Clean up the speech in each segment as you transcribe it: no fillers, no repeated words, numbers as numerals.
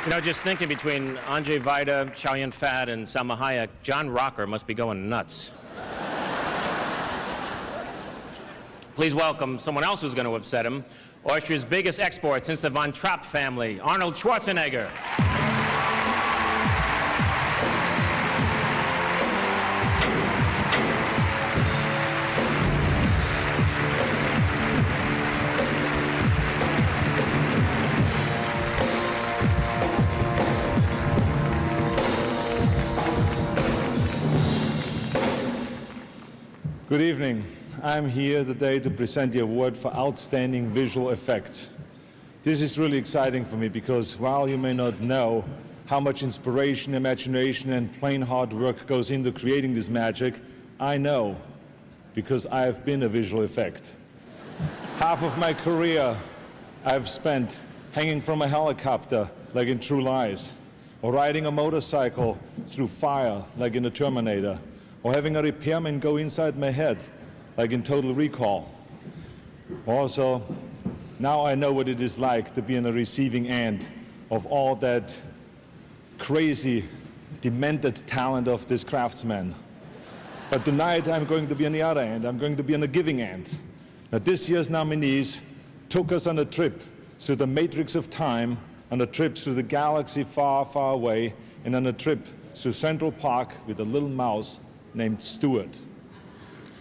You know, just thinking between Andrzej Wajda, Chow Yun-fat, and Salma Hayek, John Rocker must be going nuts. Please welcome someone else who's going to upset him, Austria's biggest export since the Von Trapp family, Arnold Schwarzenegger. Good evening. I'm here today to present the award for Outstanding Visual Effects. This is really exciting for me because while you may not know how much inspiration, imagination, and plain hard work goes into creating this magic, I know because I have been a visual effect. Half of my career I've spent hanging from a helicopter like in True Lies, or riding a motorcycle through fire like in The Terminator, or having a repairman go inside my head, like in Total Recall. Also, now I know what it is like to be on the receiving end of all that crazy, demented talent of this craftsman. But tonight I'm going to be on the other end. I'm going to be on the giving end. Now, this year's nominees took us on a trip through the matrix of time, on a trip through the galaxy far, far away, and on a trip through Central Park with a little mouse named Stuart.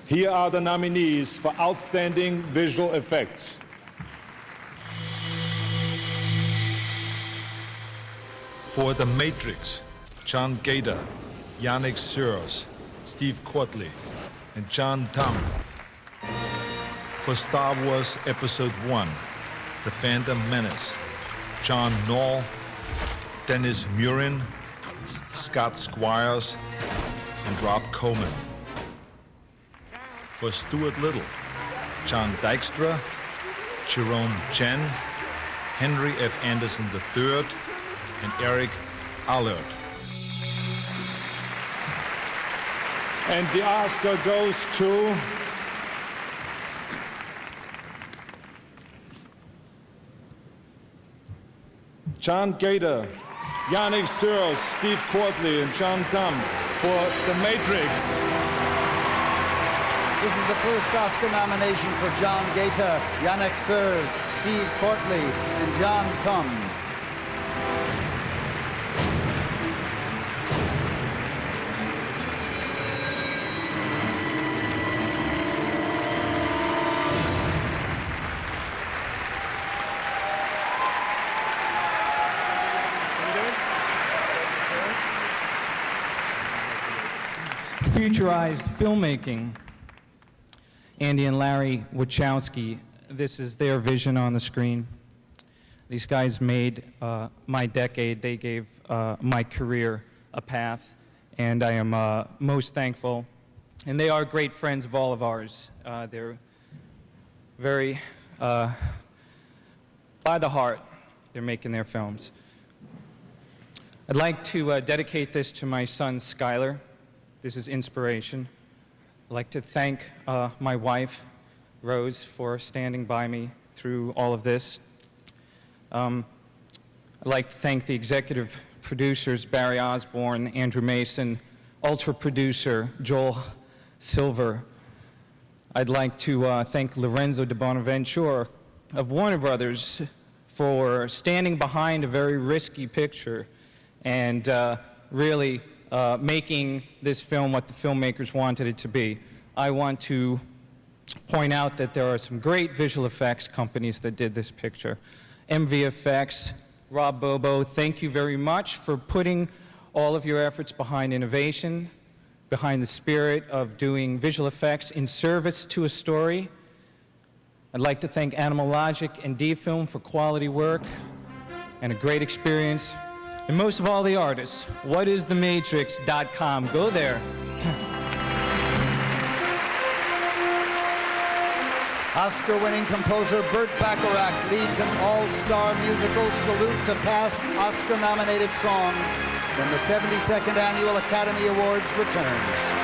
Here are the nominees for Outstanding Visual Effects. For The Matrix, John Gator, Yannick Sears, Steve Quadley, and John Tam. For Star Wars Episode I, The Phantom Menace, John Knoll, Dennis Murin, Scott Squires, and Rob Coleman. For Stuart Little, John Dykstra, Jerome Chen, Henry F. Anderson III, and Eric Allard. And the Oscar goes to John Gator, Yannick Sears, Steve Quadley, and John Tam for The Matrix. This is the first Oscar nomination for John Gator, Yannick Sears, Steve Quadley, and John Tam. Futurized filmmaking. Andy and Larry Wachowski, this is their vision on the screen. These guys made my decade. They gave my career a path, and I am most thankful. And they are great friends of all of ours. They're very, by the heart, they're making their films. I'd like to dedicate this to my son, Skylar. This is inspiration. I'd like to thank my wife, Rose, for standing by me through all of this. I'd like to thank the executive producers, Barry Osborne, Andrew Mason, ultra producer, Joel Silver. I'd like to thank Lorenzo de Bonaventure of Warner Brothers for standing behind a very risky picture and really making this film what the filmmakers wanted it to be. I want to point out that there are some great visual effects companies that did this picture. MVFX, Rob Bobo, thank you very much for putting all of your efforts behind innovation, behind the spirit of doing visual effects in service to a story. I'd like to thank Animal Logic and D-Film for quality work and a great experience. And most of all, the artists. Whatisthematrix.com. Go there. Oscar-winning composer Burt Bacharach leads an all-star musical salute to past Oscar-nominated songs when the 72nd Annual Academy Awards returns.